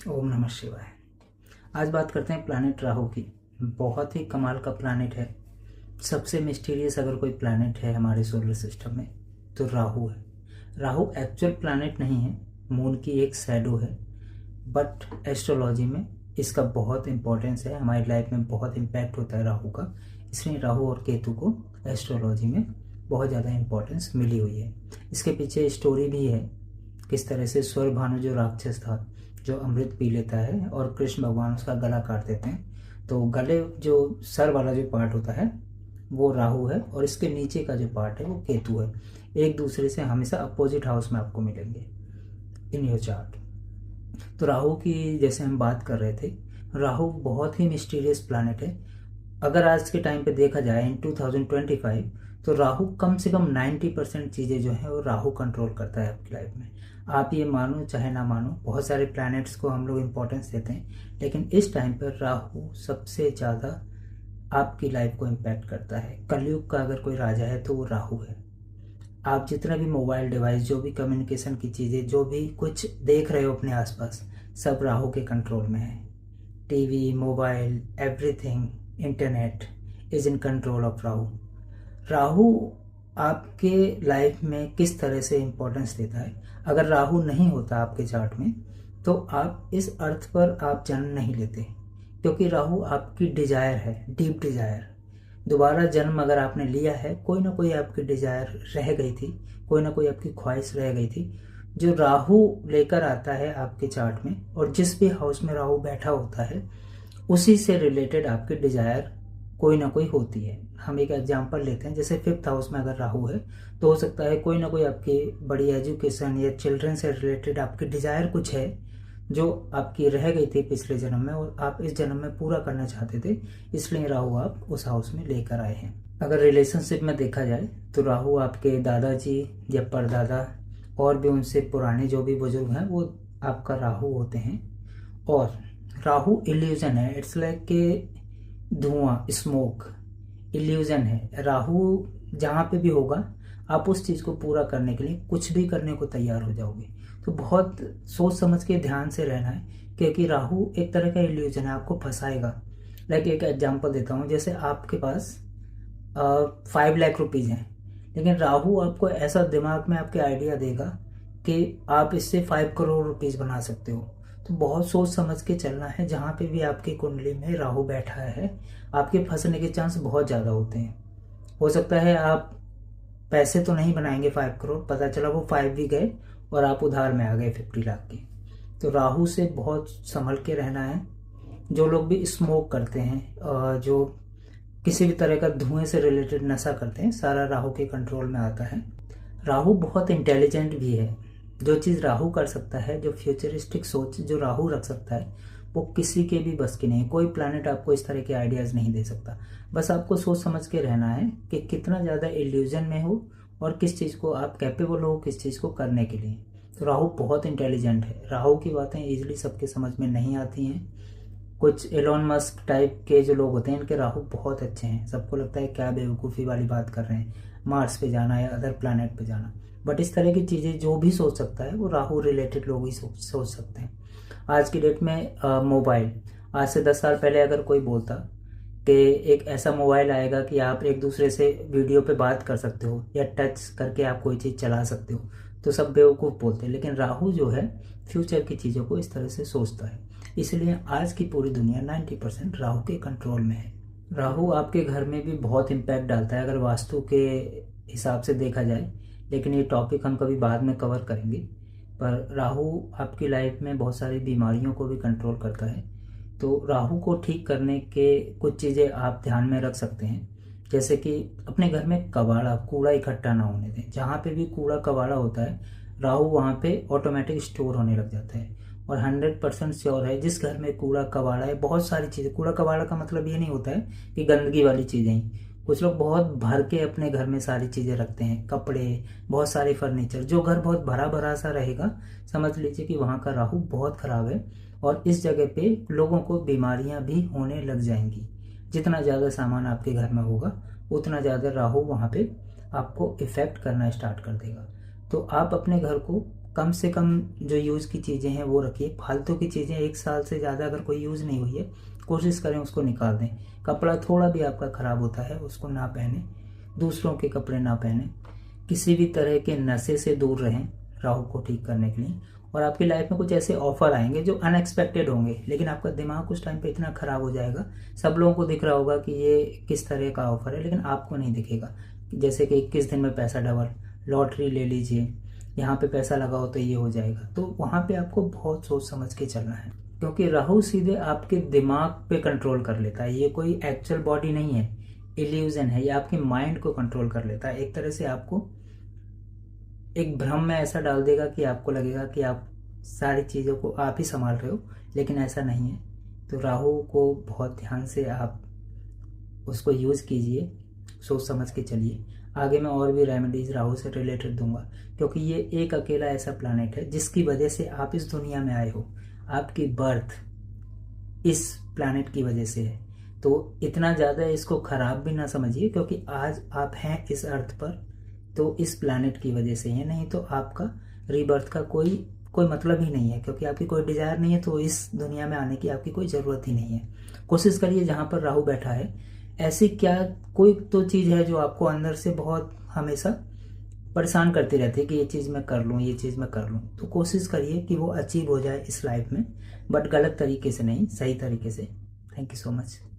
ओम नमः शिवाय। आज बात करते हैं प्लैनेट राहु की। बहुत ही कमाल का प्लैनेट है। सबसे मिस्टीरियस अगर कोई प्लैनेट है हमारे सोलर सिस्टम में तो राहु है। राहु एक्चुअल प्लैनेट नहीं है, मून की एक शैडो है, बट एस्ट्रोलॉजी में इसका बहुत इंपॉर्टेंस है। हमारी लाइफ में बहुत इम्पैक्ट होता है राहु का, इसलिए राहु और केतु को एस्ट्रोलॉजी में बहुत ज़्यादा इम्पोर्टेंस मिली हुई है। इसके पीछे स्टोरी भी है, किस तरह से स्वर भानु जो राक्षस था, जो अमृत पी लेता है और कृष्ण भगवान उसका गला काट देते हैं। तो गले जो सर वाला जो पार्ट होता है वो राहु है और इसके नीचे का जो पार्ट है वो केतु है। एक दूसरे से हमेशा अपोजिट हाउस में आपको मिलेंगे इन योर चार्ट। तो राहु की जैसे हम बात कर रहे थे, राहु बहुत ही मिस्टीरियस प्लैनेट है। अगर आज के टाइम पे देखा जाए इन 2025, तो राहु कम से कम 90% चीज़ें जो है वो राहु कंट्रोल करता है आपकी लाइफ में। आप ये मानो चाहे ना मानो, बहुत सारे प्लैनेट्स को हम लोग इम्पोर्टेंस देते हैं, लेकिन इस टाइम पर राहु सबसे ज़्यादा आपकी लाइफ को इम्पैक्ट करता है। कलयुग का अगर कोई राजा है तो वो राहु है। आप जितना भी मोबाइल डिवाइस, जो भी कम्युनिकेशन की चीज़ें, जो भी कुछ देख रहे हो अपने आसपास, सब राहु के कंट्रोल में है। TV, mobile, everything, internet is in control of Rahu. Rahu आपके लाइफ में किस तरह से इम्पोर्टेंस देता है। अगर राहु नहीं होता आपके चार्ट में तो आप इस अर्थ पर आप जन्म नहीं लेते, क्योंकि राहु आपकी डिजायर है, डीप डिजायर। दोबारा जन्म अगर आपने लिया है, कोई ना कोई आपकी डिजायर रह गई थी, कोई ना कोई आपकी ख्वाहिश रह गई थी, जो राहु लेकर आता है आपके चार्ट में। और जिस भी हाउस में राहु बैठा होता है उसी से रिलेटेड आपकी डिजायर कोई ना कोई होती है। हम एक एग्जांपल लेते हैं, जैसे 5th हाउस में अगर राहु है तो हो सकता है कोई ना कोई आपकी बड़ी एजुकेशन या चिल्ड्रन से रिलेटेड आपकी डिजायर कुछ है जो आपकी रह गई थी पिछले जन्म में और आप इस जन्म में पूरा करना चाहते थे, इसलिए राहु आप उस हाउस में लेकर आए हैं। अगर रिलेशनशिप में देखा जाए तो राहु आपके दादाजी या परदादा और भी उनसे पुराने जो भी बुजुर्ग हैं वो आपका राहु होते हैं। और राहु इल्यूजन है, इट्स लाइक के धुआं, स्मोक, इल्यूजन है। राहु जहाँ पे भी होगा आप उस चीज़ को पूरा करने के लिए कुछ भी करने को तैयार हो जाओगे। तो बहुत सोच समझ के ध्यान से रहना है, क्योंकि राहु एक तरह का इल्यूजन है, आपको फंसाएगा। लाइक एक एग्जांपल देता हूँ, जैसे आपके पास 5 लाख रुपीज़ हैं, लेकिन राहु आपको ऐसा दिमाग में आपके आइडिया देगा कि आप इससे 5 करोड़ रुपीज़ बना सकते हो। तो बहुत सोच समझ के चलना है। जहाँ पे भी आपकी कुंडली में राहु बैठा है आपके फंसने के चांस बहुत ज़्यादा होते हैं। हो सकता है आप पैसे तो नहीं बनाएंगे 5 करोड़, पता चला वो 5 भी गए और आप उधार में आ गए 50 लाख के। तो राहु से बहुत संभल के रहना है। जो लोग भी स्मोक करते हैं, जो किसी भी तरह का धुएं से रिलेटेड नशा करते हैं, सारा राहु के कंट्रोल में आता है। राहु बहुत इंटेलिजेंट भी है। जो चीज़ राहु कर सकता है, जो फ्यूचरिस्टिक सोच जो राहु रख सकता है, वो किसी के भी बस की नहीं। कोई प्लैनेट आपको इस तरह के आइडियाज़ नहीं दे सकता। बस आपको सोच समझ के रहना है कि कितना ज़्यादा इल्यूजन में हो और किस चीज़ को आप कैपेबल हो, किस चीज़ को करने के लिए। तो राहु बहुत इंटेलिजेंट है। राहु की बातें ईजिली सबके समझ में नहीं आती हैं। कुछ एलोन मस्क टाइप के जो लोग होते हैं, इनके राहु बहुत अच्छे हैं। सबको लगता है क्या बेवकूफ़ी वाली बात कर रहे हैं, मार्स पे जाना या अदर प्लैनेट पे जाना। बट इस तरह की चीज़ें जो भी सोच सकता है वो राहु रिलेटेड लोग ही सोच सकते हैं। आज की डेट में मोबाइल, आज से 10 साल पहले अगर कोई बोलता कि एक ऐसा मोबाइल आएगा कि आप एक दूसरे से वीडियो पे बात कर सकते हो या टच करके आप कोई चीज़ चला सकते हो, तो सब बेवकूफ़ बोलते हैं। लेकिन राहु जो है फ्यूचर की चीज़ों को इस तरह से सोचता है, इसलिए आज की पूरी दुनिया 90% राहु के कंट्रोल में है। राहु आपके घर में भी बहुत इम्पैक्ट डालता है अगर वास्तु के हिसाब से देखा जाए, लेकिन ये टॉपिक हम कभी बाद में कवर करेंगे। पर राहु आपकी लाइफ में बहुत सारी बीमारियों को भी कंट्रोल करता है। तो राहु को ठीक करने के कुछ चीज़ें आप ध्यान में रख सकते हैं, जैसे कि अपने घर में कबाड़ा, कूड़ा इकट्ठा ना होने दें। जहाँ पे भी कूड़ा कबाड़ा होता है राहु वहाँ पे ऑटोमेटिक स्टोर होने लग जाता है। और 100% श्योर है, जिस घर में कूड़ा कबाड़ा है, बहुत सारी चीज़ें, कूड़ा कबाड़ा का मतलब ये नहीं होता है कि गंदगी वाली चीज़ें ही। कुछ लोग बहुत भर के अपने घर में सारी चीज़ें रखते हैं, कपड़े, बहुत सारे फर्नीचर। जो घर बहुत भरा भरा सा रहेगा, समझ लीजिए कि वहाँ का राहु बहुत ख़राब है और इस जगह पे लोगों को बीमारियाँ भी होने लग जाएंगी। जितना ज़्यादा सामान आपके घर में होगा उतना ज़्यादा राहु वहाँ पे आपको इफ़ेक्ट करना स्टार्ट कर देगा। तो आप अपने घर को कम से कम जो यूज़ की चीज़ें हैं वो रखिए। फालतू की चीज़ें 1 साल से ज़्यादा अगर कोई यूज़ नहीं हुई है, कोशिश करें उसको निकाल दें। कपड़ा थोड़ा भी आपका ख़राब होता है उसको ना पहने, दूसरों के कपड़े ना पहने। किसी भी तरह के नशे से दूर रहें राहु को ठीक करने के लिए। और आपकी लाइफ में कुछ ऐसे ऑफर आएंगे जो अनएक्सपेक्टेड होंगे, लेकिन आपका दिमाग उस टाइम पे इतना ख़राब हो जाएगा, सब लोगों को दिख रहा होगा कि ये किस तरह का ऑफर है, लेकिन आपको नहीं दिखेगा। जैसे कि 21 दिन में पैसा डबल, लॉटरी ले लीजिए, यहाँ पे पैसा लगाओ तो ये हो जाएगा। तो वहाँ पे आपको बहुत सोच समझ के चलना है, क्योंकि राहु सीधे आपके दिमाग पे कंट्रोल कर लेता है। ये कोई एक्चुअल बॉडी नहीं है, इल्यूजन है। ये आपके माइंड को कंट्रोल कर लेता है। एक तरह से आपको एक भ्रम में ऐसा डाल देगा कि आपको लगेगा कि आप सारी चीज़ों को आप ही संभाल रहे हो, लेकिन ऐसा नहीं है। तो राहु को बहुत ध्यान से आप उसको यूज़ कीजिए, सोच समझ के चलिए। आगे मैं और भी रेमेडीज राहु से रिलेटेड दूंगा, क्योंकि ये एक अकेला ऐसा प्लैनेट है जिसकी वजह से आप इस दुनिया में आए हो। आपकी बर्थ इस प्लैनेट की वजह से है। तो इतना ज़्यादा इसको ख़राब भी ना समझिए, क्योंकि आज आप हैं इस अर्थ पर तो इस प्लैनेट की वजह से है, नहीं तो आपका रीबर्थ का कोई मतलब ही नहीं है, क्योंकि आपकी कोई डिजायर नहीं है तो इस दुनिया में आने की आपकी कोई ज़रूरत ही नहीं है। कोशिश करिए जहाँ पर राहु बैठा है, ऐसी क्या कोई तो चीज़ है जो आपको अंदर से बहुत हमेशा परेशान करती रहती है कि ये चीज़ मैं कर लूँ, ये चीज़ मैं कर लूँ। तो कोशिश करिए कि वो अचीव हो जाए इस लाइफ में, बट गलत तरीके से नहीं, सही तरीके से। Thank you so much.